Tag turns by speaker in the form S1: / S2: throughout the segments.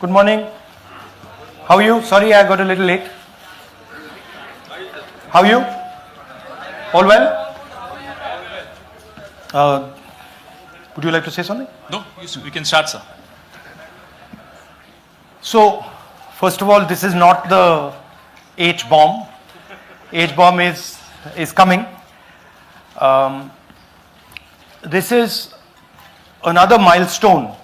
S1: Good morning. How are you? Sorry, I got a little late. How are you? All well? Would you like to say something?
S2: No, we can start, sir.
S1: So, first of all, this is not the H-bomb. H-bomb is coming. This is another milestone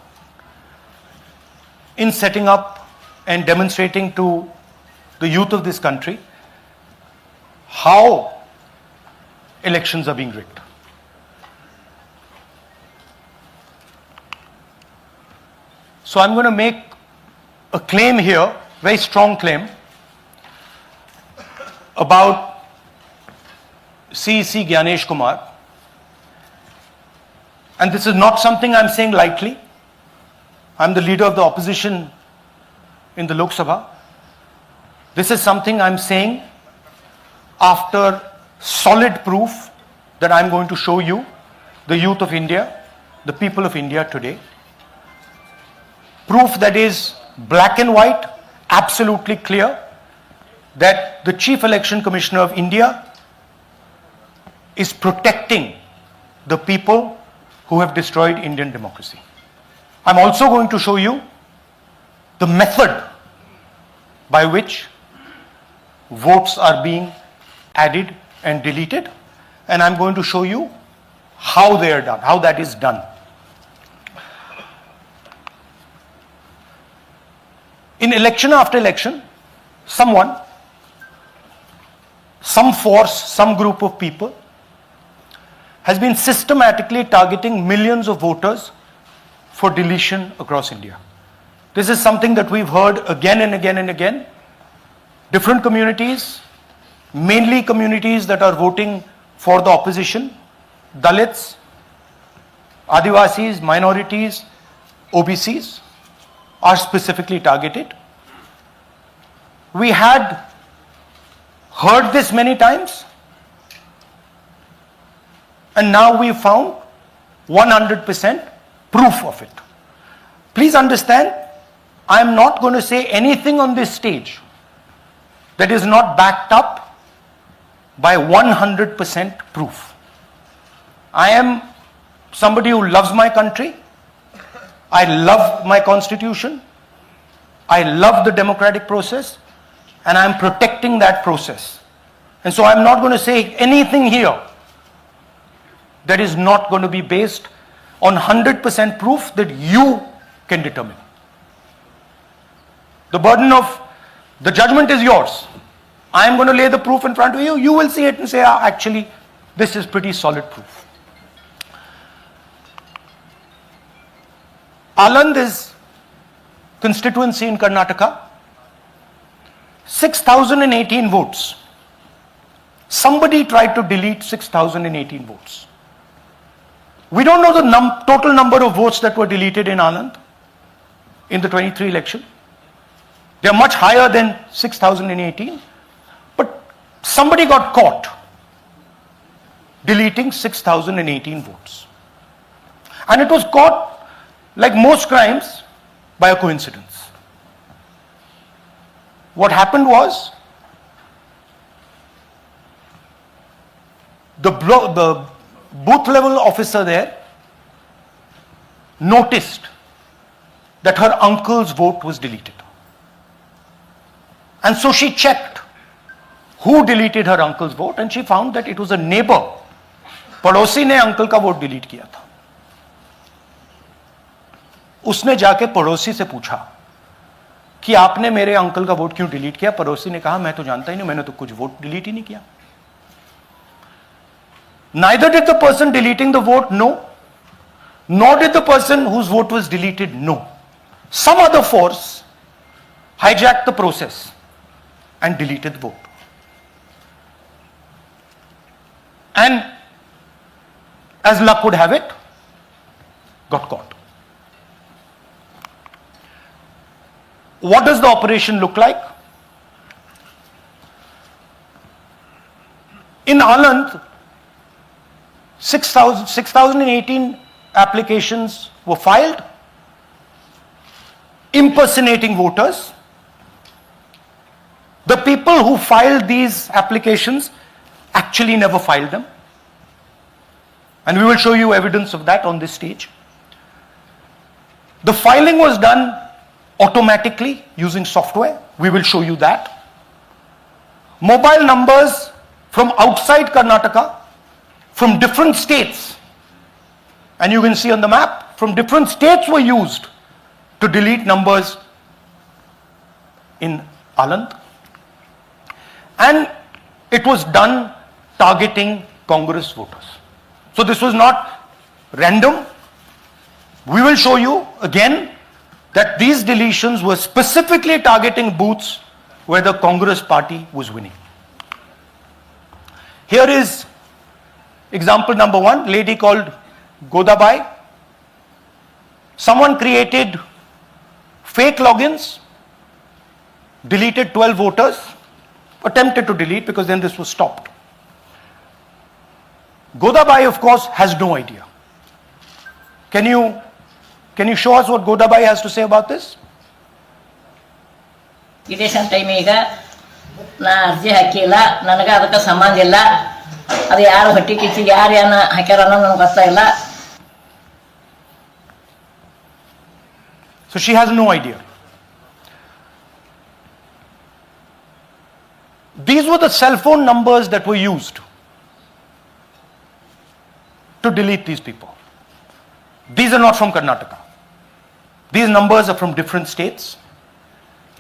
S1: in setting up and demonstrating to the youth of this country how elections are being rigged. So I'm going to make a claim here, very strong claim, about CEC Gyanesh Kumar. And this is not something I'm saying lightly. I'm the leader of the opposition in the Lok Sabha. This is something I'm saying after solid proof that I'm going to show you, the youth of India, the people of India today. Proof that is black and white, absolutely clear, that the Chief Election Commissioner of India is protecting the people who have destroyed Indian democracy. I'm also going to show you the method by which votes are being added and deleted, and I'm going to show you how they are done, how that is done. In election after election, someone, some force, some group of people has been systematically targeting millions of voters for deletion across India. This is something that we've heard again and again and again. Different communities, mainly communities that are voting for the opposition, Dalits, Adivasis, minorities, OBCs, are specifically targeted. We had heard this many times, and now we found 100% proof of it. Please understand, I am not going to say anything on this stage that is not backed up by 100% proof. I am somebody who loves my country. I love my constitution. I love the democratic process, and I am protecting that process. And so I'm not going to say anything here that is not going to be based on 100% proof that you can determine. The burden of the judgment is yours. I am going to lay the proof in front of you. You will see it and say, actually, this is pretty solid proof. Aland is constituency in Karnataka. 6,018 votes. Somebody tried to delete 6,018 votes. We don't know the total number of votes that were deleted in Anand in the 23 election. They are much higher than 6,018. But somebody got caught deleting 6,018 votes. And it was caught, like most crimes, by a coincidence. What happened was, the booth level officer there noticed that her uncle's vote was deleted. And so she checked who deleted her uncle's vote, and she found that it was a neighbor. पड़ोसी ने uncle का vote delete किया था. उसने जाके पड़ोसी से पूछा कि आपने मेरे अंकल का वोट क्यों डिलीट किया. पड़ोसी ने कहा, मैं तो जानता ही नहीं, मैंने तो कुछ वोट डिलीट ही नहीं किया. Neither did the person deleting the vote know, nor did the person whose vote was deleted know. Some other force hijacked the process and deleted the vote. And as luck would have it, got caught. What does the operation look like? In Anand, 6,018 applications were filed. impersonating voters. The people who filed these applications actually never filed them. And we will show you evidence of that on this stage. The filing was done automatically using software. We will show you that. Mobile numbers from outside Karnataka, from different states, and you can see on the map, from different states were used to delete numbers in Aland. And it was done targeting Congress voters. So this was not random. We will show you again that these deletions were specifically targeting booths where the Congress party was winning. Here is example number 1, lady called Godabai. Someone created fake logins, deleted 12 voters, attempted to delete because then this was stopped. Godabai, of course, has no idea. Can you show us what Godabai has to say about this?
S2: Election ಟೈಮಿಗೆ ನಾ ಅರ್ಜಿ ಹಾಕಿಲ್ಲ, ನನಗೆ ಅದಕ್ಕೆ ಸಂಬಂಧ ಇಲ್ಲ. ಅದು ಯಾರು ಹೊಟ್ಟಿ ಕಿಚ್ಚಿಗೆ ಯಾರು ಏನ ಹಾಕ್ಯಾರ ಅನ್ನೋದು ನನಗೆ ಗೊತ್ತಾಗಿಲ್ಲ.
S1: So she has no idea. These were the cell phone numbers that were used to delete these people. These are not from Karnataka. These numbers are from different states.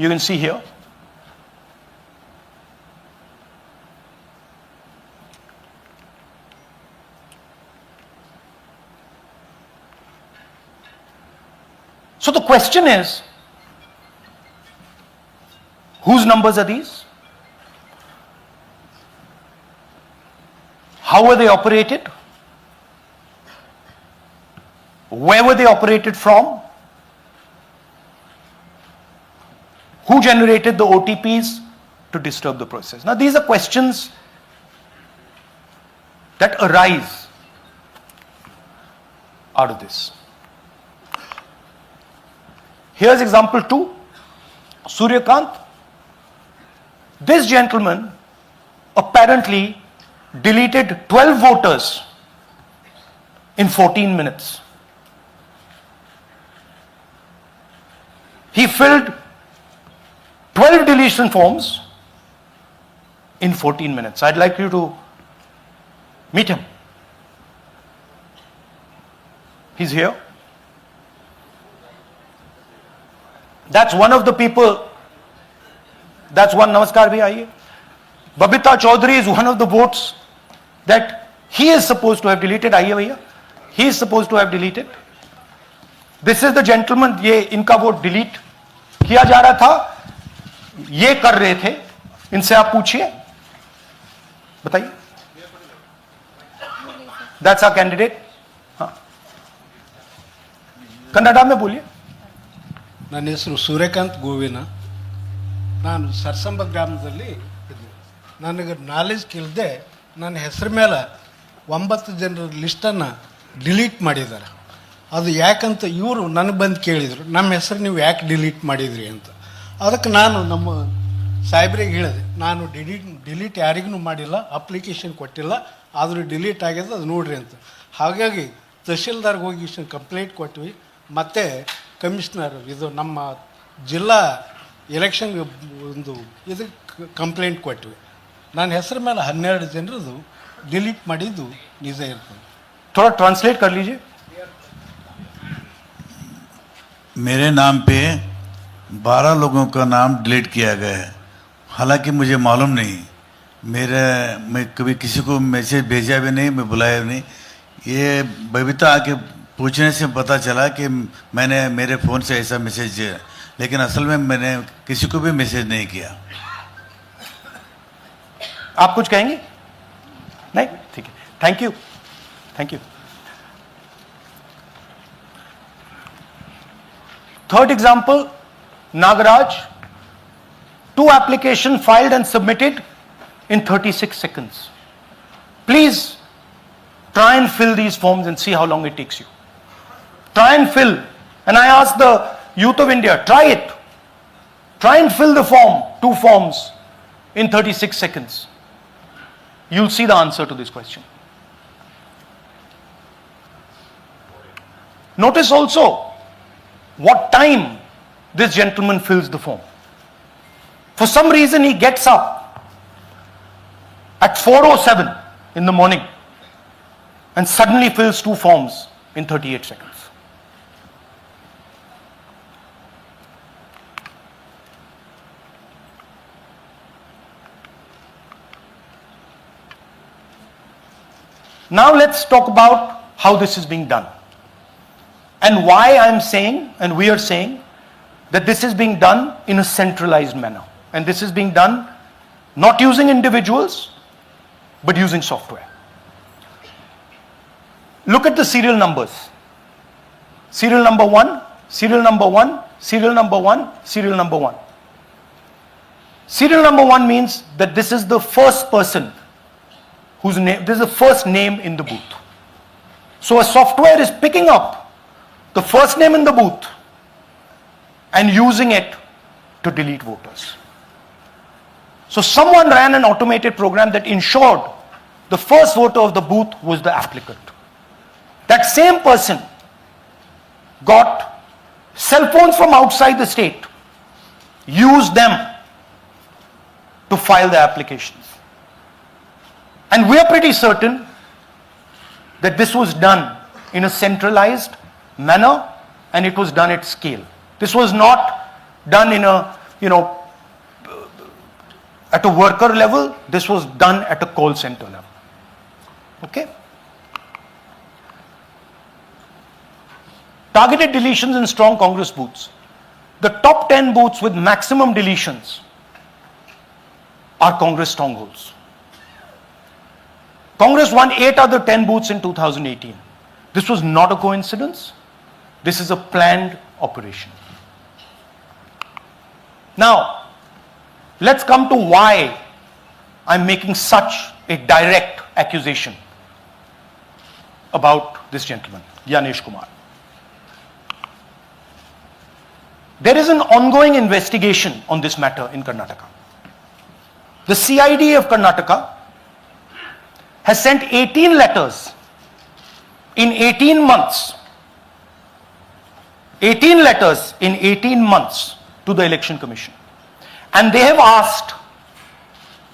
S1: You can see here. So the question is, whose numbers are these? How were they operated? Where were they operated from? Who generated the OTPs to disturb the process? Now these are questions that arise out of this. Here's example 2, Suryakant. This gentleman apparently deleted 12 voters in 14 minutes. He filled 12 deletion forms in 14 minutes. I'd like you to meet him. He's here. That's one of the people. That's one. Namaskar bhi aiye. Babita Chaudhary is one of the votes that he is supposed to have deleted. Aiye bhaiya. He is supposed to have deleted. This is the gentleman. ये इनका vote delete किया जा रहा था. ये कर रहे थे. इनसे आप पूछिए. बताइए. That's our candidate. हाँ. कन्नड़ा में बोलिए.
S3: ನನ್ನ ಹೆಸರು ಸೂರ್ಯಕಾಂತ್ ಗೋವಿನ. ನಾನು ಸರ್ಸಂಬ ಗ್ರಾಮದಲ್ಲಿ ಇದ್ದೆ. ನನಗೆ ನಾಲೆಜ್ ಕೇಳದೆ ನನ್ನ ಹೆಸರು ಮೇಲೆ 9 ಜನರ ಲಿಸ್ಟನ್ನು ಡಿಲೀಟ್ ಮಾಡಿದ್ದಾರೆ. ಅದು ಯಾಕಂತ ಇವರು ನನಗೆ ಬಂದು ಕೇಳಿದರು, ನಮ್ಮ ಹೆಸರು ನೀವು ಯಾಕೆ ಡಿಲೀಟ್ ಮಾಡಿದ್ರಿ ಅಂತ. ಅದಕ್ಕೆ ನಾನು ನಮ್ಮ ಸಾಹೇಬ್ರಿಗೆ ಹೇಳಿದೆ, ನಾನು ಡಿಲೀಟ್ ಯಾರಿಗೂ ಮಾಡಿಲ್ಲ, ಅಪ್ಲಿಕೇಶನ್ ಕೊಟ್ಟಿಲ್ಲ, ಆದರೂ ಡಿಲೀಟ್ ಆಗಿದೆ, ಅದು ನೋಡ್ರಿ ಅಂತ. ಹಾಗಾಗಿ ತಹಶೀಲ್ದಾರ್ಗೆ ಹೋಗಿ ಕಂಪ್ಲೇಂಟ್ ಕೊಟ್ವಿ. ಮತ್ತು ಕಮಿಷನರ್ ಇದು ನಮ್ಮ ಜಿಲ್ಲಾ ಎಲೆಕ್ಷನ್ಗೆ ಒಂದು ಇದಕ್ಕೆ ಕಂಪ್ಲೇಂಟ್ ಕೊಟ್ವಿ. ನನ್ನ ಹೆಸರು ಮೇಲೆ 12 ಜನರದು ಡಿಲೀಟ್ ಮಾಡಿದ್ದು ನಿಜ ಇರ್ತದೆ.
S1: थोड़ा ट्रांसलेट कर लीजिए.
S4: मेरे नाम पे 12 लोगों का नाम डिलीट किया गया है. हालांकि मुझे मालूम नहीं, मैं कभी किसी को मैसेज भेजा भी नहीं, मैं बुलाया भी नहीं. ये बबीता आके पूछने से पता चला कि मैंने मेरे फ़ोन से ऐसा मैसेज दिया, लेकिन असल में मैंने किसी को भी मैसेज नहीं किया.
S1: आप कुछ कहेंगे? नहीं, ठीक है. Thank you. Thank you. Third example, Nagaraj. 2 applications filed and submitted in 36 seconds. Please try and fill these forms and see how long it takes you. Try and fill. And I ask the Youth of India, try it. Try and fill the form, 2 forms, in 36 seconds. You'll see the answer to this question. Notice also what time this gentleman fills the form. For some reason he gets up at 4:07 in the morning and suddenly fills 2 forms in 38 seconds. Now let's talk about how this is being done and why I'm saying and we are saying that this is being done in a centralized manner, and this is being done not using individuals but using software. Look at the serial numbers. Serial number 1, serial number 1, serial number 1, serial number 1. Serial number 1 means that this is the first person whose name, this is the first name in the booth. So a software is picking up the first name in the booth and using it to delete voters. So someone ran an automated program that ensured the first voter of the booth was the applicant. That same person got cell phones from outside the state, used them to file the applications. And we are pretty certain that this was done in a centralized manner and it was done at scale. This was not done in a, at a worker level. This was done at a call center level. Okay? Targeted deletions in strong Congress booths. The top 10 booths with maximum deletions are Congress strongholds. Congress won 8 other 10 booths in 2018. This was not a coincidence. This is a planned operation. Now, let's come to why I'm making such a direct accusation about this gentleman, Gyanesh Kumar. There is an ongoing investigation on this matter in Karnataka. The CID of Karnataka has sent 18 letters in 18 months. 18 letters in 18 months to the Election Commission. And they have asked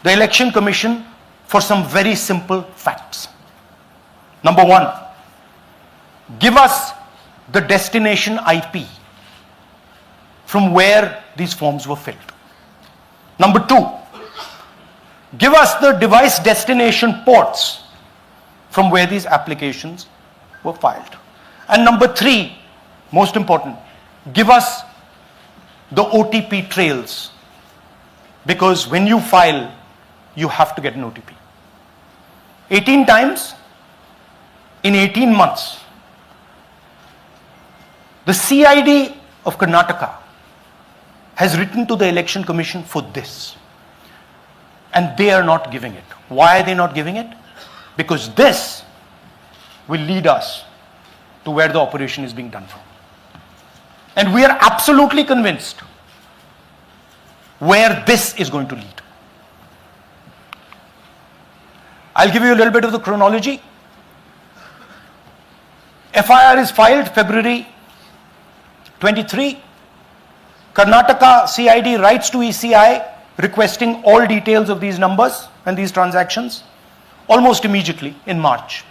S1: the Election Commission for some very simple facts. Number 1, give us the destination IP from where these forms were filled. Number 2, give us the device destination ports from where these applications were filed. And number 3, most important, give us the OTP trails, because when you file, you have to get an OTP. 18 times in 18 months. The CID of Karnataka has written to the Election Commission for this. And they are not giving it. Why are they not giving it? Because this will lead us to where the operation is being done from. And we are absolutely convinced where this is going to lead. I'll give you a little bit of the chronology. FIR is filed February 23. Karnataka CID writes to ECI requesting all details of these numbers and these transactions almost immediately in March.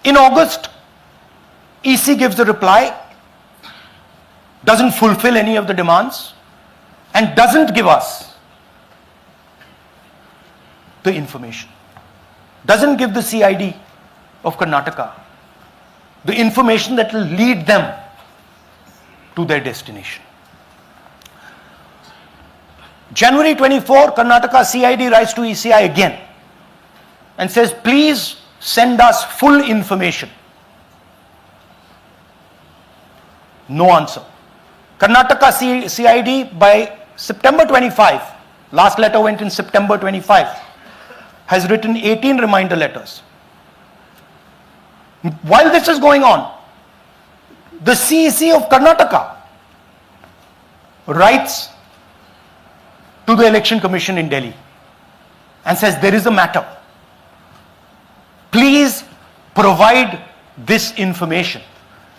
S1: In August, EC gives a reply, doesn't fulfill any of the demands, and doesn't give us the information. Doesn't give the CID of Karnataka the information that will lead them to their destination. January 24, Karnataka CID writes to ECI again and says, please send us full information. No answer. Karnataka CID by September 25, last letter went in September 25, has written 18 reminder letters. While this is going on, the CEC of Karnataka writes to the Election Commission in Delhi and says there is a matter. Please provide this information.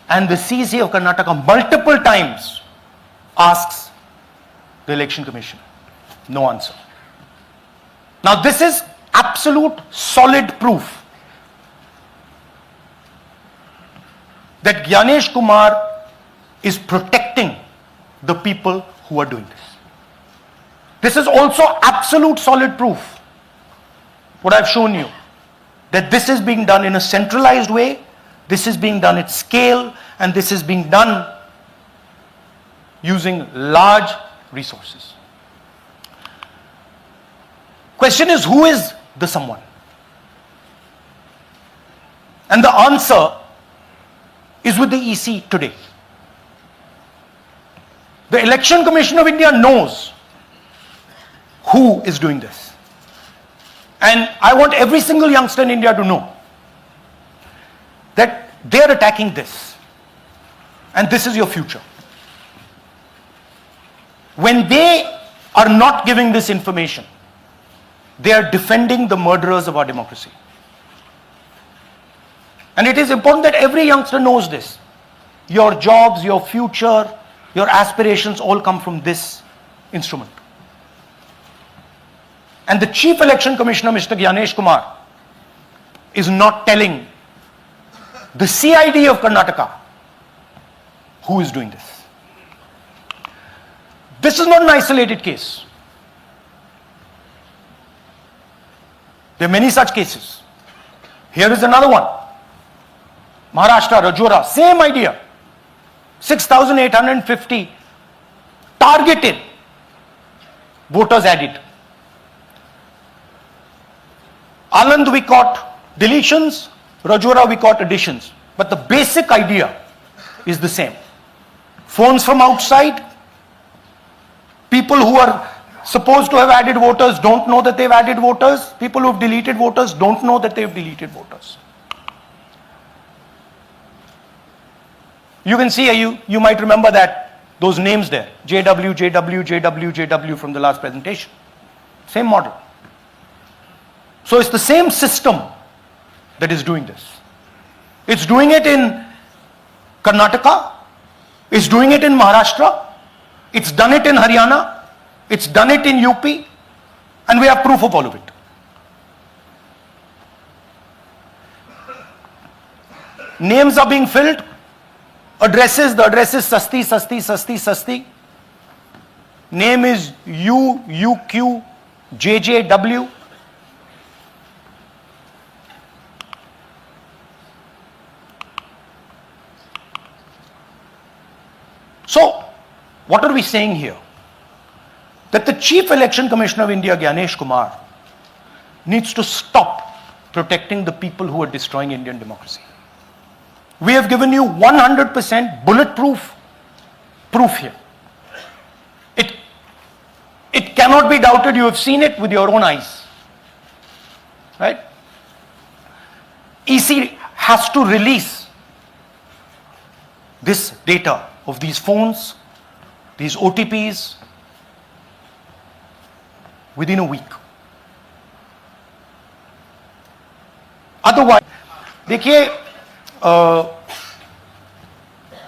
S1: And the CC of Karnataka multiple times asks the Election Commission. No answer. Now this is absolute solid proof that Gyanesh Kumar is protecting the people who are doing this. This is also absolute solid proof, what I've shown you, that this is being done in a centralized way, this is being done at scale, and this is being done using large resources. Question is, who is the someone? And the answer is with the EC today. The Election Commission of India knows who is doing this. And I want every single youngster in India to know that they are attacking this. And this is your future. When they are not giving this information, they are defending the murderers of our democracy. And it is important that every youngster knows this. Your jobs, your future, your aspirations all come from this instrument. And the Chief Election Commissioner, Mr. Gyanesh Kumar, is not telling the CID of Karnataka who is doing this. This is not an isolated case. There are many such cases. Here is another one. Maharashtra, Rajora, same idea. 6,850 targeted voters added. Anand we caught deletions, Rajora we caught additions. But the basic idea is the same. Phones from outside, people who are supposed to have added voters don't know that they've added voters, people who have deleted voters don't know that they've deleted voters. You can see, you might remember that, those names there, JW, JW, JW, JW from the last presentation. Same model. So it's the same system that is doing this. It's doing it in Karnataka, it's doing it in Maharashtra, it's done it in Haryana, it's done it in UP, and we have proof of all of it. Names are being filled. Addresses, the address is Sasti, Sasti, Sasti, Sasti. Name is UQ, JJW. So, what are we saying here? That the Chief Election Commissioner of India, Gyanesh Kumar, needs to stop protecting the people who are destroying Indian democracy. We have given you 100% bulletproof proof here. It cannot be doubted. You have seen it with your own eyes. Right? EC has to release this data of these phones, these OTPs, within a week. Otherwise, देखिए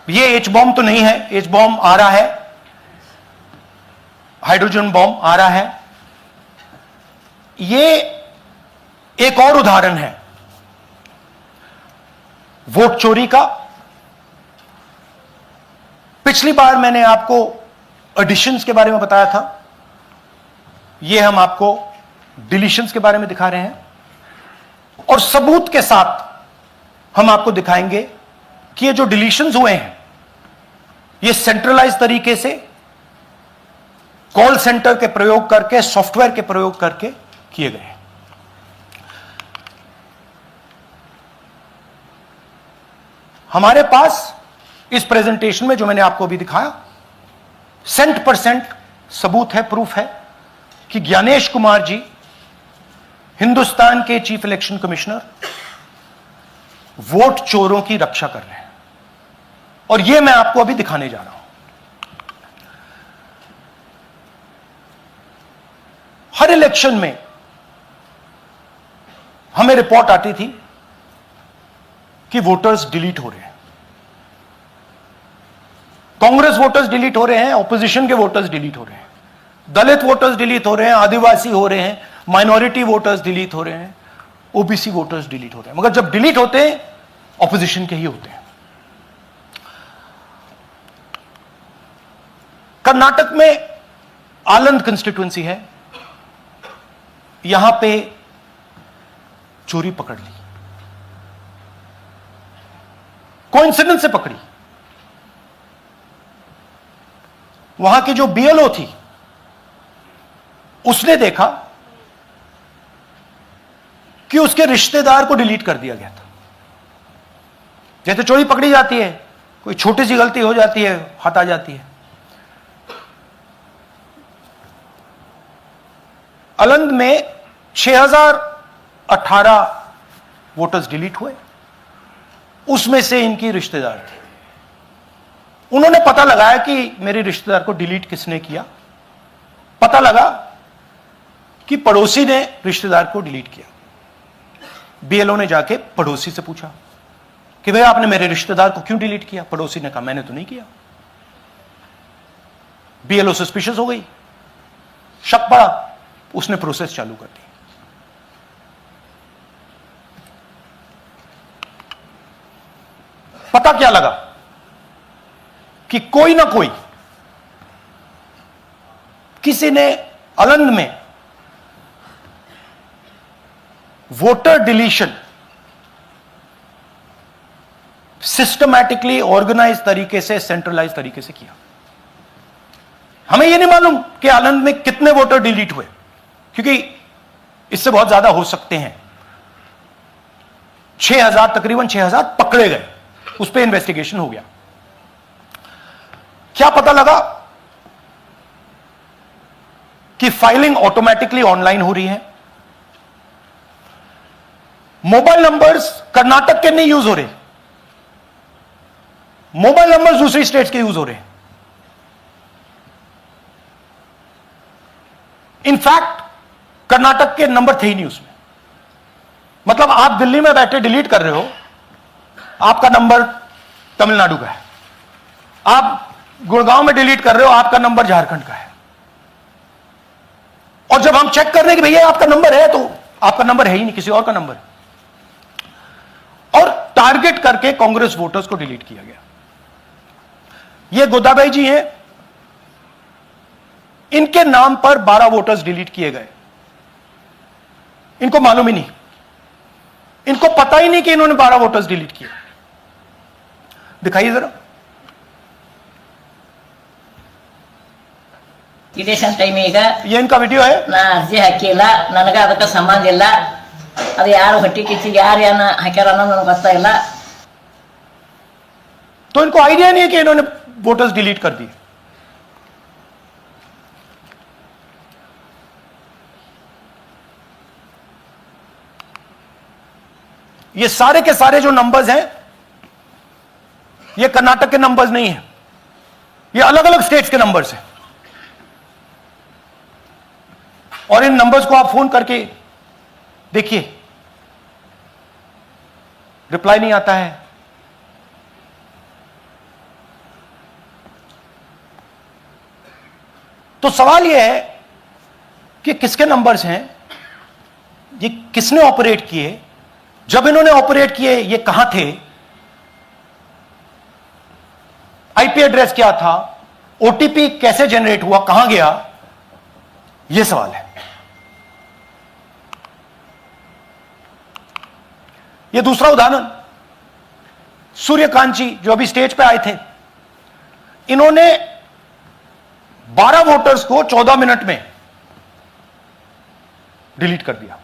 S1: ये H bomb तो नहीं है, H bomb आ रहा है, hydrogen bomb आ रहा है. ये एक और उदाहरण है वोट चोरी का. पिछली बार मैंने आपको एडिशंस के बारे में बताया था, ये हम आपको डिलीशंस के बारे में दिखा रहे हैं, और सबूत के साथ हम आपको दिखाएंगे कि ये जो डिलीशंस हुए हैं ये सेंट्रलाइज तरीके से कॉल सेंटर के प्रयोग करके, सॉफ्टवेयर के प्रयोग करके किए गए हैं. हमारे पास इस प्रेजेंटेशन में जो मैंने आपको अभी दिखाया 100% सबूत है, प्रूफ है कि ज्ञानेश कुमार जी हिंदुस्तान के चीफ इलेक्शन कमिश्नर वोट चोरों की रक्षा कर रहे हैं. और यह मैं आपको अभी दिखाने जा रहा हूं. हर इलेक्शन में हमें रिपोर्ट आती थी कि वोटर्स डिलीट हो रहे हैं, कांग्रेस वोटर्स डिलीट हो रहे हैं, ऑपोजिशन के वोटर्स डिलीट हो रहे हैं, दलित वोटर्स डिलीट हो रहे हैं, आदिवासी हो रहे हैं, माइनॉरिटी वोटर्स डिलीट हो रहे हैं, ओबीसी वोटर्स डिलीट हो रहे हैं। मगर जब डिलीट होते हैं ऑपोजिशन के ही होते हैं। कर्नाटक में आलंद कंस्टिट्यूएंसी है, यहां पे चोरी पकड़ ली, कोइंसिडेंस से पकड़ी। वहां की जो बीएलओ थी उसने देखा कि उसके रिश्तेदार को डिलीट कर दिया गया था। जैसे चोरी पकड़ी जाती है, कोई छोटी सी गलती हो जाती है, हाथ आ जाती है। अलंद में 6018 वोटर्स डिलीट हुए, उसमें से इनकी रिश्तेदार थे। उन्होंने पता लगाया कि मेरे रिश्तेदार को डिलीट किसने किया। पता लगा कि पड़ोसी ने रिश्तेदार को डिलीट किया। बीएलओ ने जाके पड़ोसी से पूछा कि भैया आपने मेरे रिश्तेदार को क्यों डिलीट किया? पड़ोसी ने कहा मैंने तो नहीं किया। बीएलओ सस्पिशियस हो गई, शक पड़ा, उसने प्रोसेस चालू कर दी। पता क्या लगा कि कोई ना कोई, किसी ने अलंद में वोटर डिलीशन सिस्टमैटिकली ऑर्गेनाइज तरीके से, सेंट्रलाइज तरीके से किया। हमें यह नहीं मालूम कि आलंद में कितने वोटर डिलीट हुए, क्योंकि इससे बहुत ज्यादा हो सकते हैं। 6000, तकरीबन 6000 पकड़े गए, उस पर इन्वेस्टिगेशन हो गया। क्या पता लगा कि फाइलिंग ऑटोमेटिकली ऑनलाइन हो रही है। मोबाइल नंबर्स कर्नाटक के नहीं यूज हो रहे, मोबाइल नंबर्स दूसरी स्टेट्स के यूज हो रहे हैं। इनफैक्ट कर्नाटक के नंबर थे ही नहीं उसमें। मतलब आप दिल्ली में बैठे डिलीट कर रहे हो, आपका नंबर तमिलनाडु का है। आप गुड़गांव में डिलीट कर रहे हो, आपका नंबर झारखंड का है। और जब हम चेक कर रहे हैं कि भैया आपका नंबर है, तो आपका नंबर है ही नहीं, किसी और का नंबर है। और टारगेट करके कांग्रेस वोटर्स को डिलीट किया गया। ये गोदाबाई जी हैं, इनके नाम पर 12 वोटर्स डिलीट किए गए। इनको मालूम ही नहीं, इनको पता ही नहीं कि इन्होंने 12 वोटर्स डिलीट किए। दिखाइए जरा।
S2: ಇಲೆಕ್ಷನ್ ಟೈಮ್ ಈಗ
S1: ये इनका वीडियो है।
S2: ನಾ ಅರ್ಜಿ ಹಾಕಿಲ್ಲ, ನನಗೆ ಅದಕ್ಕೆ ಸಂಬಂಧ ಇಲ್ಲ। ಅದು ಯಾರು ಹೊಟ್ಟಿ ಕಿಚ್ಚಿಗೆ ಯಾರು ಏನ ಹಾಕ್ಯಾರ ಅನ್ನೋದು ನನಗೆ ಗೊತ್ತಾಗಿಲ್ಲ।
S1: तो इनको आइडिया नहीं है कि इन्होंने वोटर्स डिलीट कर दिए। ये सारे के सारे जो नंबर्स हैं, ये कर्नाटक के नंबर्स नहीं हैं, ये अलग अलग स्टेट्स के नंबर्स हैं। और इन नंबर्स को आप फोन करके देखिए, रिप्लाई नहीं आता है। तो सवाल यह है कि किसके नंबर्स हैं, ये किसने ऑपरेट किए, जब इन्होंने ऑपरेट किए ये कहां थे, आईपी एड्रेस क्या था, ओटीपी कैसे जनरेट हुआ, कहां गया, यह सवाल है। यह दूसरा उदाहरण, सूर्यकांत जी जो अभी स्टेज पे आए थे, इन्होंने 12 वोटर्स को 14 मिनट में डिलीट कर दिया।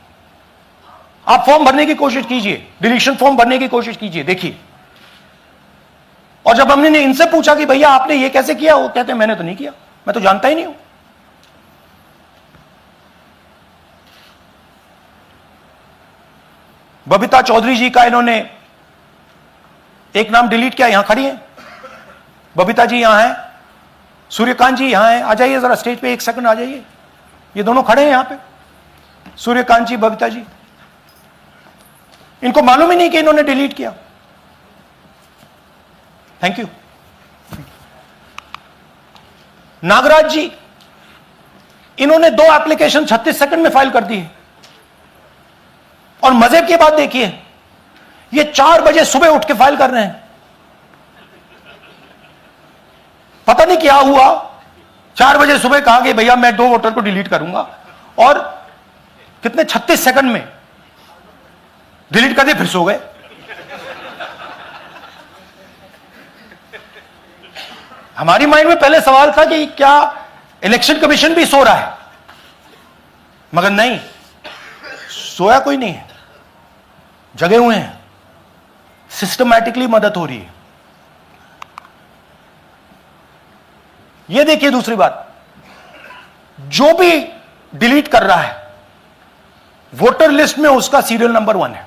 S1: आप फॉर्म भरने की कोशिश कीजिए, डिलीशन फॉर्म भरने की कोशिश कीजिए, देखिए। और जब हमने इनसे पूछा कि भैया आपने ये कैसे किया, वो कहते हैं मैंने तो नहीं किया, मैं तो जानता ही नहीं हूं। बबीता चौधरी जी का इन्होंने एक नाम डिलीट किया, यहां खड़ी है बबीता जी, यहां है सूर्यकांत जी, यहां है। आ जाइए जरा स्टेज पे, एक सेकंड आ जाइए। ये दोनों खड़े हैं यहां पे, सूर्यकांत जी, बबीता जी। इनको मालूम ही नहीं कि इन्होंने डिलीट किया। Thank you. नागराज जी, इन्होंने 2 एप्लीकेशन 36 सेकंड में फाइल कर दी है। और मजे की बात देखिए, ये 4 बजे सुबह उठ के फाइल कर रहे हैं। पता नहीं क्या हुआ, 4 बजे सुबह कहा कि भैया मैं 2 वोटर को डिलीट करूंगा, और कितने 36 सेकंड में डिलीट कर दिए, फिर सो गए। हमारी माइंड में पहले सवाल था कि क्या इलेक्शन कमीशन भी सो रहा है, मगर नहीं, सोया कोई नहीं है, जगे हुए हैं, सिस्टमैटिकली मदद हो रही है। यह देखिए दूसरी बात, जो भी डिलीट कर रहा है वोटर लिस्ट में उसका सीरियल नंबर 1 है।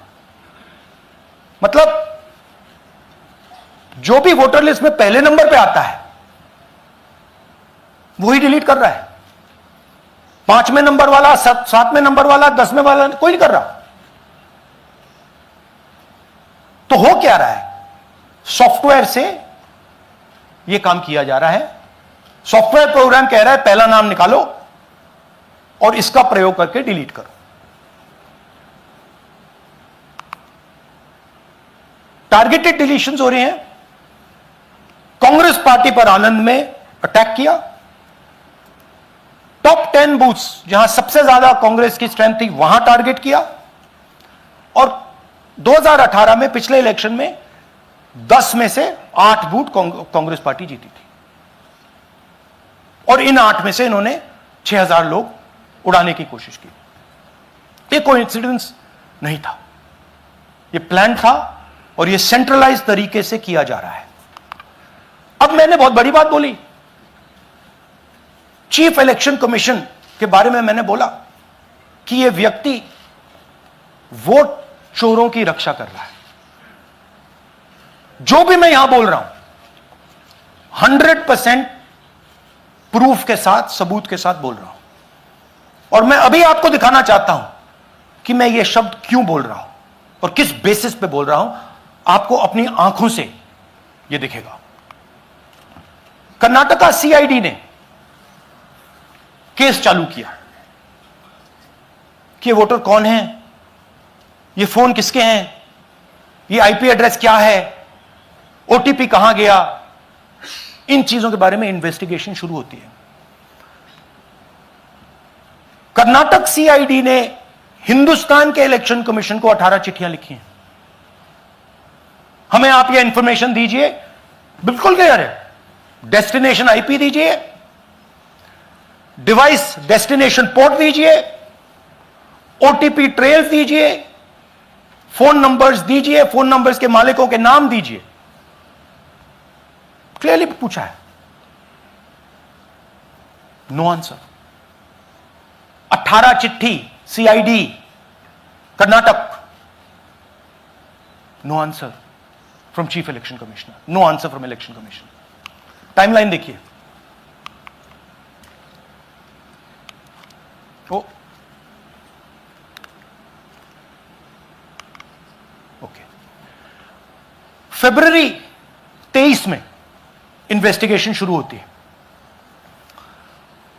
S1: मतलब जो भी वोटर लिस्ट में पहले नंबर पे आता है वही डिलीट कर रहा है। 5वें नंबर वाला, 7वें नंबर वाला, 10वें वाला कोई नहीं कर रहा। तो हो क्या रहा है, सॉफ्टवेयर से यह काम किया जा रहा है। सॉफ्टवेयर प्रोग्राम कह रहा है पहला नाम निकालो और इसका प्रयोग करके डिलीट करो। टारगेटेड डिलीशंस हो रहे हैं। कांग्रेस पार्टी पर आनंद में अटैक किया। टॉप 10 बूथ्स जहां सबसे ज्यादा कांग्रेस की स्ट्रेंथ थी वहां टारगेट किया। और 2018 में पिछले इलेक्शन में 10 में से 8 बूथ कांग्रेस पार्टी जीती थी, और इन 8 में से इन्होंने 6000 लोग उड़ाने की कोशिश की। ये कोइंसिडेंस नहीं था, ये प्लान था, और ये सेंट्रलाइज तरीके से किया जा रहा है। अब मैंने बहुत बड़ी बात बोली, चीफ इलेक्शन कमीशन के बारे में मैंने बोला कि यह व्यक्ति वोट चोरों की रक्षा कर रहा है। जो भी मैं यहां बोल रहा हूं 100% प्रूफ के साथ, सबूत के साथ बोल रहा हूं। और मैं अभी आपको दिखाना चाहता हूं कि मैं ये शब्द क्यों बोल रहा हूं और किस बेसिस पे बोल रहा हूं। आपको अपनी आंखों से यह दिखेगा। कर्नाटका सीआईडी ने केस चालू किया कि ये वोटर कौन है, ये फोन किसके हैं, ये आईपी एड्रेस क्या है, ओटीपी कहां गया, इन चीजों के बारे में इन्वेस्टिगेशन शुरू होती है। कर्नाटक सीआईडी ने हिंदुस्तान के इलेक्शन कमीशन को 18 चिट्ठियां लिखी हैं। हमें आप ये इंफॉर्मेशन दीजिए, बिल्कुल क्लियर है, डेस्टिनेशन आईपी दीजिए, डिवाइस डेस्टिनेशन पोर्ट दीजिए, ओटीपी ट्रेल्स दीजिए, फोन नंबर्स दीजिए, फोन नंबर्स के मालिकों के नाम दीजिए। क्लियरली पूछा है, नो आंसर। 18 चिट्ठी CID Karnataka, no answer from chief election commissioner, no answer from election commission. Timeline देखिए, ओके, फरवरी 23 में इन्वेस्टिगेशन शुरू होती है।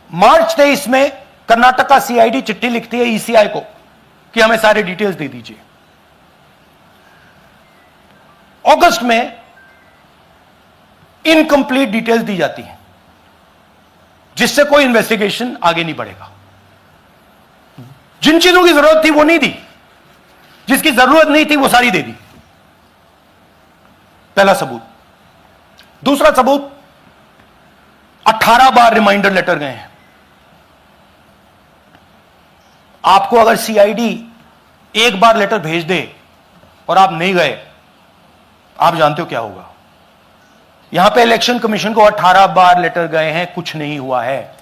S1: मार्च 23 में कर्नाटका सीआईडी चिट्ठी लिखती है ईसीआई को कि हमें सारे डिटेल्स दे दीजिए। अगस्त में इनकंप्लीट डिटेल्स दी जाती हैं, जिससे कोई इन्वेस्टिगेशन आगे नहीं बढ़ेगा। जिन चीजों की जरूरत थी वो नहीं दी, जिसकी जरूरत नहीं थी वो सारी दे दी। पहला सबूत। दूसरा सबूत, 18 बार रिमाइंडर लेटर गए हैं। आपको अगर सीआईडी एक बार लेटर भेज दे और आप नहीं गए, आप जानते हो क्या होगा। यहां पे इलेक्शन कमीशन को 18 बार लेटर गए हैं, कुछ नहीं हुआ है।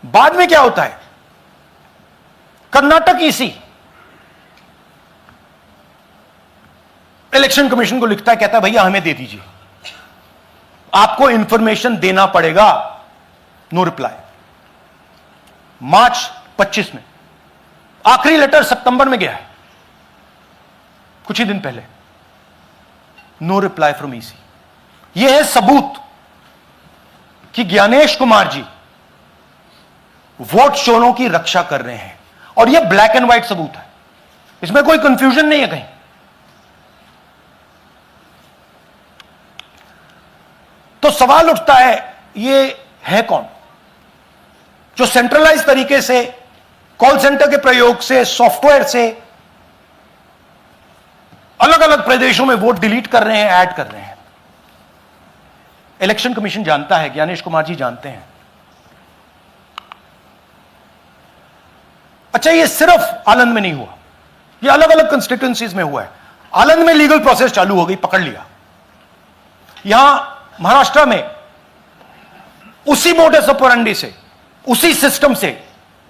S1: बाद में क्या होता है, कर्नाटक ईसी इलेक्शन कमीशन को लिखता है, कहता है भैया हमें दे दीजिए, आपको इंफॉर्मेशन देना पड़ेगा नो रिप्लाई। मार्च 25 में आखिरी लेटर सितंबर में गया है, कुछ ही दिन पहले, नो रिप्लाई फ्रॉम ईसी। यह है सबूत कि ज्ञानेश कुमार जी वोट चोरों की रक्षा कर रहे हैं, और यह ब्लैक एंड व्हाइट सबूत है, इसमें कोई कंफ्यूजन नहीं है कहीं। तो सवाल उठता है, ये है कौन जो सेंट्रलाइज तरीके से कॉल सेंटर के प्रयोग से, सॉफ्टवेयर से अलग अलग प्रदेशों में वोट डिलीट कर रहे हैं, ऐड कर रहे हैं? इलेक्शन कमीशन जानता है, ज्ञानेश कुमार जी जानते हैं। अच्छा, ये सिर्फ आनंद में नहीं हुआ, ये अलग अलग कंस्टिट्यूएंसीज में हुआ है। आनंद में लीगल प्रोसेस चालू हो गई, पकड़ लिया। यहां महाराष्ट्र में उसी मोडस ऑपरेंडी से, उसी सिस्टम से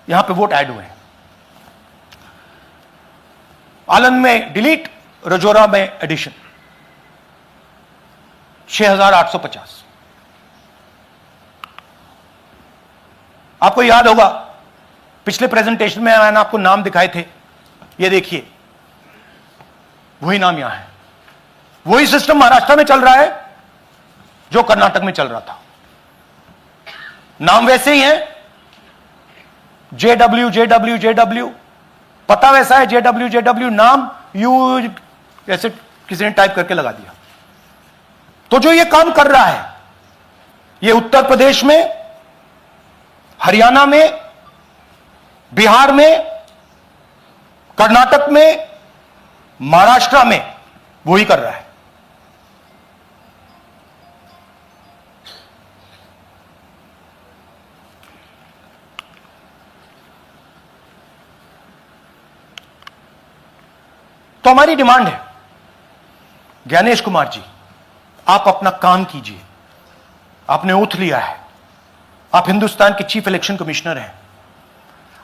S1: यहां पे वोट ऐड हुए हैं। आनंद में डिलीट, रजौरा में एडिशन, 6850। आपको याद होगा पिछले प्रेजेंटेशन में मैंने आपको नाम दिखाए थे, ये देखिए वही नाम यहां है। वही सिस्टम महाराष्ट्र में चल रहा है जो कर्नाटक में चल रहा था। नाम वैसे ही है, JW JW JW, पता वैसा है, JW JW, नाम यू ऐसे किसी ने टाइप करके लगा दिया। तो जो ये काम कर रहा है, ये उत्तर प्रदेश में, हरियाणा में, बिहार में, कर्नाटक में, महाराष्ट्र में वही कर रहा है। तो हमारी डिमांड है, ज्ञानेश कुमार जी, आप अपना काम कीजिए। आपने ओथ लिया है, आप हिंदुस्तान के चीफ इलेक्शन कमिश्नर हैं।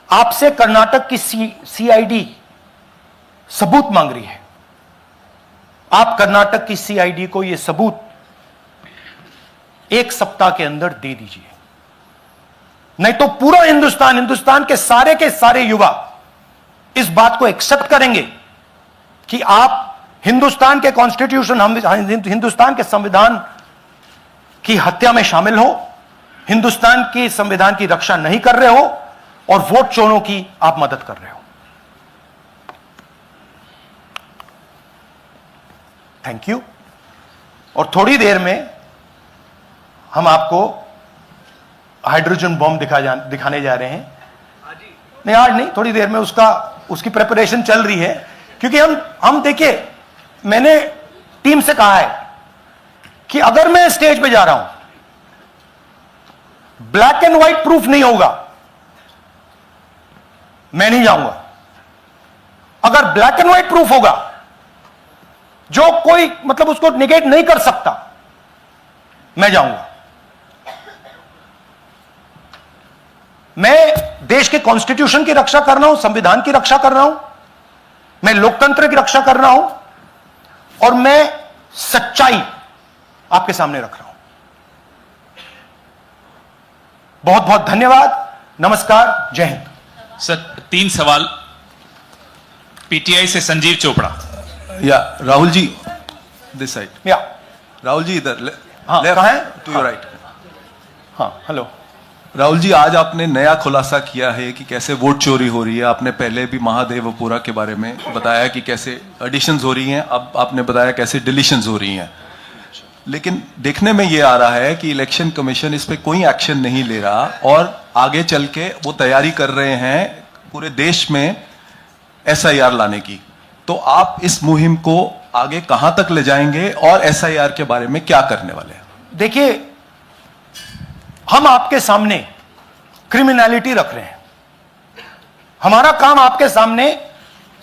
S1: आपसे कर्नाटक की CID सबूत मांग रही है। आप कर्नाटक की CID को यह सबूत 1 सप्ताह के अंदर दे दीजिए, नहीं तो पूरा हिंदुस्तान के सारे युवा इस बात को एक्सेप्ट करेंगे कि आप हिंदुस्तान के कॉन्स्टिट्यूशन, हिंदुस्तान के संविधान की हत्या में शामिल हो, हिंदुस्तान के संविधान की रक्षा नहीं कर रहे हो, और वोट चोरों की आप मदद कर रहे हो। Thank you. और थोड़ी देर में हम आपको हाइड्रोजन बॉम्ब दिखाने जा रहे हैं। नहीं, आज नहीं, थोड़ी देर में उसकी प्रिपरेशन चल रही है, क्योंकि हम देखिए, मैंने टीम से कहा है कि अगर मैं स्टेज पे जा रहा हूं, ब्लैक एंड व्हाइट प्रूफ नहीं होगा, मैं नहीं जाऊंगा। अगर ब्लैक एंड व्हाइट प्रूफ होगा, जो कोई मतलब उसको निगेट नहीं कर सकता, मैं जाऊंगा। मैं देश के कॉन्स्टिट्यूशन की रक्षा कर रहा हूं, संविधान की रक्षा कर रहा हूं, मैं लोकतंत्र की रक्षा कर रहा हूं, और मैं सच्चाई आपके सामने रख रहा हूं। बहुत बहुत धन्यवाद, नमस्कार, जय हिंद।
S5: सर 3 सवाल। पीटीआई से संजीव चोपड़ा।
S6: या राहुल जी, दिस साइड।
S1: या
S6: राहुल जी इधर,
S1: हाँ, कहाँ है?
S6: To your right.
S1: हाँ, हेलो।
S6: राहुल जी, आज आपने नया खुलासा किया है कि कैसे वोट चोरी हो रही है। आपने पहले भी महादेवपुरा के बारे में बताया कि कैसे एडिशंस हो रही हैं, अब आपने बताया कैसे डिलीशंस हो रही हैं। लेकिन देखने में ये आ रहा है कि इलेक्शन कमीशन इस पे कोई एक्शन नहीं ले रहा, और आगे चल के वो तैयारी कर रहे हैं पूरे देश में SIR लाने की। तो आप इस मुहिम को आगे कहां तक ले जाएंगे, और SIR के बारे में क्या करने वाले हैं?
S1: देखिए, हम आपके सामने क्रिमिनलिटी रख रहे हैं, हमारा काम आपके सामने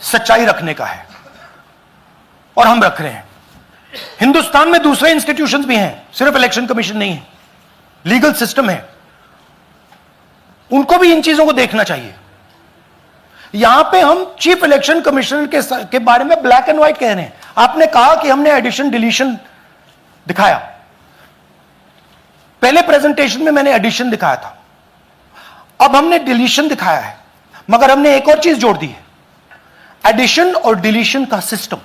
S1: सच्चाई रखने का है, और हम रख रहे हैं। हिंदुस्तान में दूसरे इंस्टीट्यूशंस भी हैं, सिर्फ इलेक्शन कमीशन नहीं है, लीगल सिस्टम है, उनको भी इन चीजों को देखना चाहिए। यहां पे हम चीफ इलेक्शन कमिश्नर के बारे में ब्लैक एंड व्हाइट कह रहे हैं। आपने कहा कि हमने एडिशन डिलीशन दिखाया, पहले प्रेजेंटेशन में मैंने एडिशन दिखाया था, अब हमने डिलीशन दिखाया है, मगर हमने एक और चीज जोड़ दी है, एडिशन और डिलीशन का सिस्टम,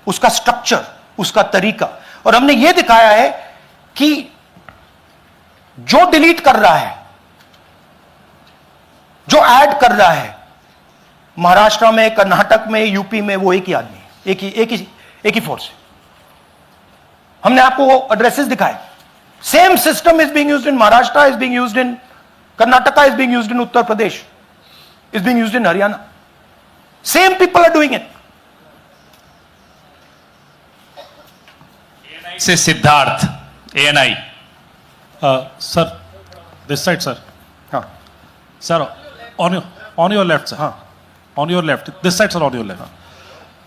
S1: उसका स्ट्रक्चर, उसका तरीका। और हमने यह दिखाया है कि जो डिलीट कर रहा है, जो ऐड कर रहा है, महाराष्ट्र में, कर्नाटक में, यूपी में, वो एक ही आदमी है, एक ही फोर्स है। हमने आपको वो एड्रेसेस दिखाए। Same system is being used in Maharashtra, is being used in Karnataka, is being used in Uttar Pradesh, is being used in Haryana. Same people are doing it.
S5: Say Siddharth ANI.
S7: Sir, this side, sir.
S1: हाँ
S7: Sir, on your left, sir.
S1: हाँ
S7: On your left. This side, sir, on your left.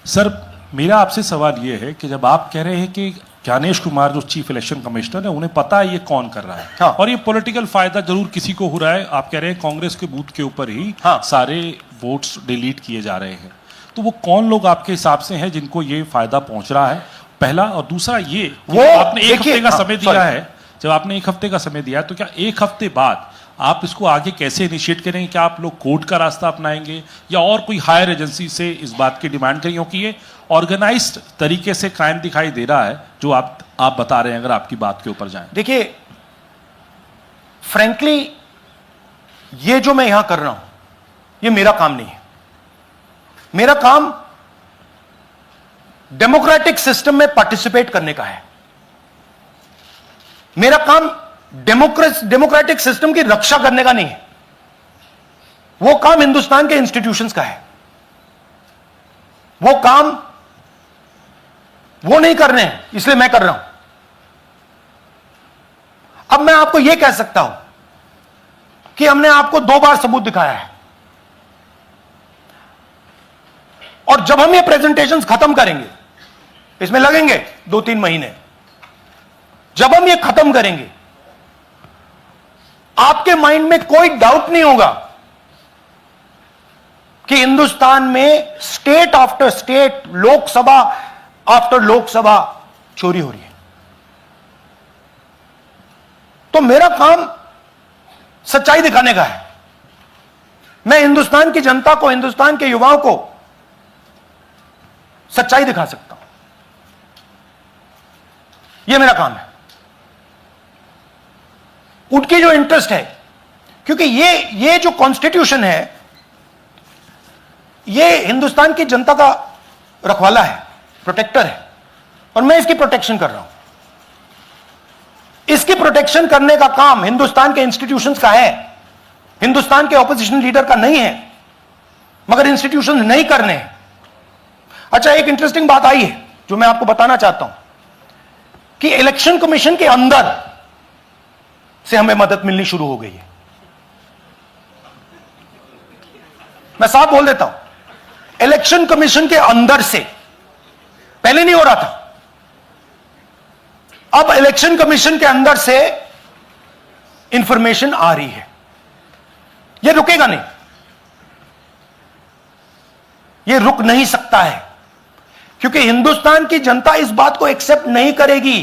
S7: Sir, मेरा आपसे सवाल ये है कि जब आप कह रहे हैं कि ज्ञानेश कुमार जो चीफ इलेक्शन कमिश्नर है, उन्हें पता है ये कौन कर रहा है,
S1: हाँ।
S7: और ये पॉलिटिकल फायदा जरूर किसी को हो रहा है, आप कह रहे हैं कांग्रेस के बूथ के ऊपर ही
S1: हाँ।
S7: सारे वोट्स डिलीट किए जा रहे हैं, तो वो कौन लोग आपके हिसाब से हैं जिनको ये फायदा पहुंच रहा है, पहला। और दूसरा ये कि
S1: वो
S7: आपने एक
S1: देखिए,
S7: हफ्ते का
S1: हाँ,
S7: समय दिया
S1: sorry।
S7: है, जब आपने एक हफ्ते का समय दिया है, तो क्या एक हफ्ते बाद आप इसको आगे कैसे इनिशिएट करेंगे? क्या आप लोग कोर्ट का रास्ता अपनाएंगे या और कोई हायर एजेंसी से इस बात की डिमांड करेंगे? क्योंकि ये ऑर्गेनाइज्ड तरीके से क्राइम दिखाई दे रहा है जो आप बता रहे हैं, अगर आपकी बात के ऊपर जाएं।
S1: देखिए, फ्रैंकली ये जो मैं यहां कर रहा हूं, ये मेरा काम नहीं है। मेरा काम डेमोक्रेटिक सिस्टम में पार्टिसिपेट करने का है। मेरा काम डेमोक्रेटिक सिस्टम की रक्षा करने का नहीं है। वो काम हिंदुस्तान के इंस्टीट्यूशंस का है। वो काम वो नहीं कर रहे हैं, इसलिए मैं कर रहा हूं। अब मैं आपको यह कह सकता हूं कि हमने आपको 2 बार सबूत दिखाया है, और जब हम ये प्रेजेंटेशंस खत्म करेंगे, इसमें लगेंगे 2-3 महीने, जब हम ये खत्म करेंगे, आपके माइंड में कोई डाउट नहीं होगा कि हिंदुस्तान में state after state, Lok Sabha after Lok Sabha चोरी हो रही है। तो मेरा काम सच्चाई दिखाने का है। मैं हिंदुस्तान की जनता को, हिंदुस्तान के युवाओं को सच्चाई दिखा सकता हूं। यह मेरा काम है। उनकी जो इंटरेस्ट है, क्योंकि ये जो कॉन्स्टिट्यूशन है, ये हिंदुस्तान की जनता का रखवाला है, प्रोटेक्टर है, और मैं इसकी प्रोटेक्शन कर रहा हूं। इसकी प्रोटेक्शन करने का काम हिंदुस्तान के इंस्टीट्यूशंस का है, हिंदुस्तान के ऑपोजिशन लीडर का नहीं है, मगर इंस्टीट्यूशंस नहीं करने हैं। अच्छा, एक इंटरेस्टिंग बात आई है जो मैं आपको बताना चाहता हूं कि इलेक्शन कमीशन के अंदर से हमें मदद मिलनी शुरू हो गई है। मैं साफ बोल देता हूं, इलेक्शन कमीशन के अंदर से, पहले नहीं हो रहा था, अब इलेक्शन कमीशन के अंदर से इंफॉर्मेशन आ रही है। यह रुकेगा नहीं, यह रुक नहीं सकता है, क्योंकि हिंदुस्तान की जनता इस बात को एक्सेप्ट नहीं करेगी।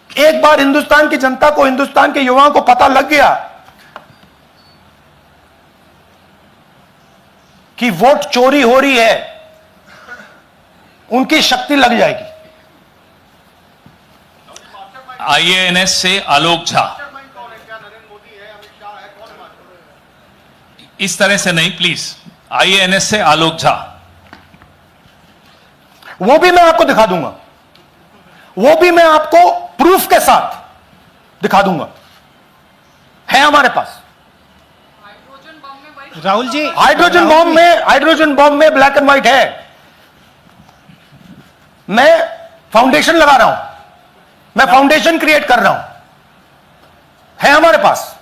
S1: एक बार हिंदुस्तान की जनता को, हिंदुस्तान के युवाओं को पता लग गया कि वोट चोरी हो रही है, उनकी शक्ति लग जाएगी।
S5: आईएएनएस से आलोक झा। इस तरह से नहीं प्लीज। आईएएनएस से आलोक झा।
S1: वो भी मैं आपको दिखा दूंगा, वो भी मैं आपको प्रूफ के साथ दिखा दूंगा, है हमारे पास।
S8: राहुल जी,
S1: हाइड्रोजन बॉम्ब में ब्लैक एंड व्हाइट है। मैं फाउंडेशन लगा रहा हूं, मैं फाउंडेशन क्रिएट कर रहा हूं, है हमारे पास।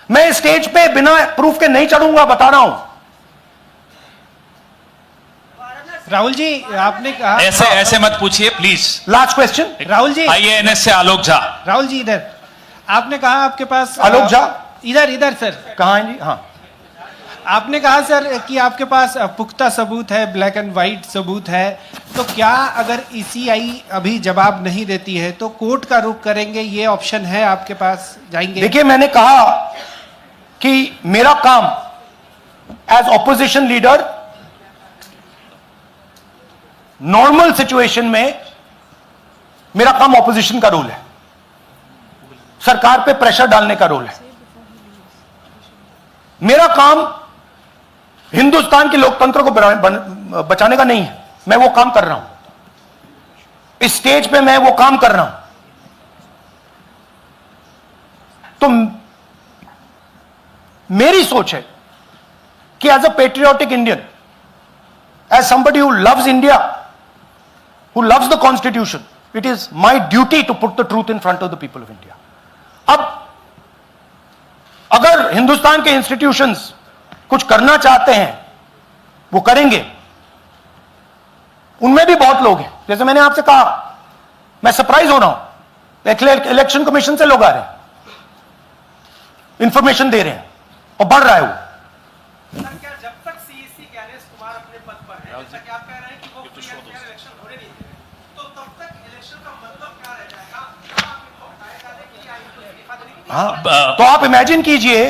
S1: मैं स्टेज पे बिना प्रूफ के नहीं चढ़ूंगा, बता रहा हूं।
S8: राहुल जी, आपने कहा,
S5: ऐसे मत पूछिए please.
S1: Last question,
S8: Rahul ji,
S5: IANS से आलोक झा।
S8: राहुल जी इधर, आपने कहा आपके पास
S1: आलोक झा
S8: इधर सर,
S1: कहां है जी? हाँ,
S8: आपने कहा सर कि आपके पास पुख्ता सबूत है, ब्लैक एंड व्हाइट सबूत है, तो क्या अगर ईसीआई अभी जवाब नहीं देती है तो कोर्ट का रुख करेंगे, ये ऑप्शन है आपके पास, जाएंगे?
S1: देखिए, मैंने कहा कि मेरा काम as opposition leader normal situation में मेरा काम ऑपोजिशन का रोल है, सरकार पे प्रेशर डालने का रोल है। मेरा काम हिंदुस्तान के लोकतंत्र को बचाने का नहीं है। मैं वो काम कर रहा हूं, इस स्टेज पे मैं वो काम कर रहा हूं। तो मेरी सोच है कि as a patriotic Indian, as somebody who loves India, who loves the constitution, it is my duty to put the truth in front of the people of India. अब अगर हिंदुस्तान के इंस्टीट्यूशंस कुछ करना चाहते हैं वो करेंगे। उनमें भी बहुत लोग हैं, जैसे मैंने आपसे कहा, मैं सरप्राइज हो रहा हूं, इलेक्शन कमीशन से लोग आ रहे हैं, इंफॉर्मेशन दे रहे हैं और बढ़ रहा है वो।
S8: सर, क्या जब तक सीईसी ज्ञानेश कुमार अपने पद पर है, जैसा कि आप कह रहे हैं कि वो फ्री एंड फेयर इलेक्शन होने नहीं दे रहे, तो तब तक इलेक्शन का मतलब क्या रह जाएगा? क्या आप इनको हटाए जाने के लिए आयोग को इस्तीफा देने की
S1: हाँ, तो आप इमेजिन कीजिए,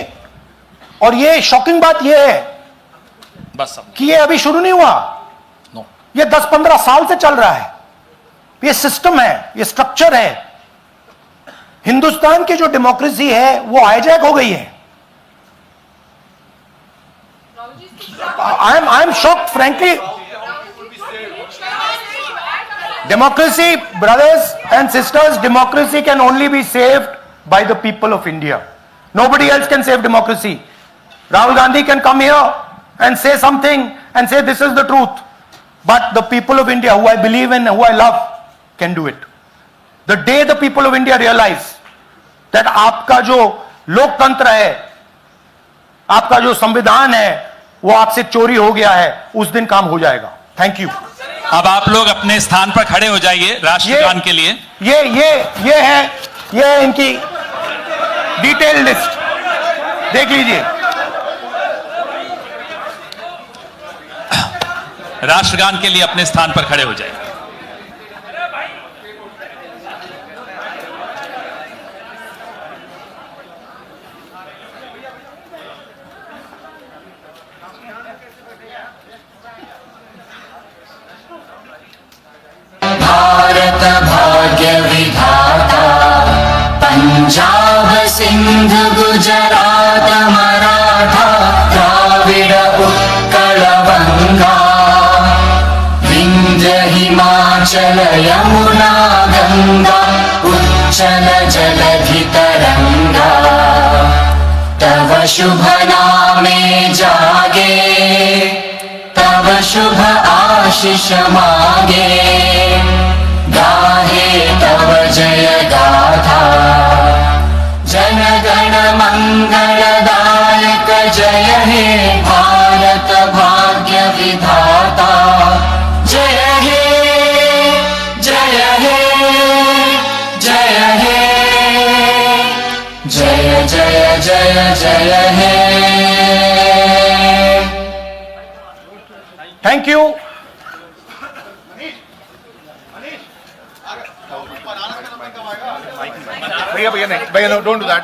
S1: और ये शॉकिंग बात ये है
S7: बस
S1: कि ये अभी शुरू नहीं हुआ, ये 10-15 साल से चल रहा है। ये सिस्टम है, ये स्ट्रक्चर है। हिंदुस्तान की जो डेमोक्रेसी है वो हाईजैक हो गई है। I am shocked frankly. Democracy, brothers and sisters, democracy can only be saved by the people of India. Nobody else can save democracy. Rahul Gandhi can come here and say something and say this is the truth. But the people of India, who I believe in, who I love, can do it. The day the people of India realize that आपका जो लोकतंत्र है, आपका जो संविधान है, वो आपसे चोरी हो गया है, उस दिन काम हो जाएगा। Thank you.
S5: अब आप लोग अपने स्थान पर खड़े हो जाइए राष्ट्रगान के लिए।
S1: ये है इनकी डिटेल लिस्ट, देख लीजिए।
S5: राष्ट्रगान के लिए अपने स्थान पर खड़े हो जाइए।
S9: भारत भाग्य विधाता, पंजाब सिंध गुजरात मराठा द्राविड उत्कल बंगा, विंध्य हिमाचल यमुना गंगा उच्चल जलधि तरंगा, तव शुभ नामे जागे, तव शुभ आशीष मांगे, गाहे तव जय गाथा, जन गण मंगलदायक जय हे भारत भाग्य विधाता, जय हे जय हे जय हे जय जय जय जय हे।
S1: Thank you.
S10: भैया नहीं, भैया डोंट डू दैट।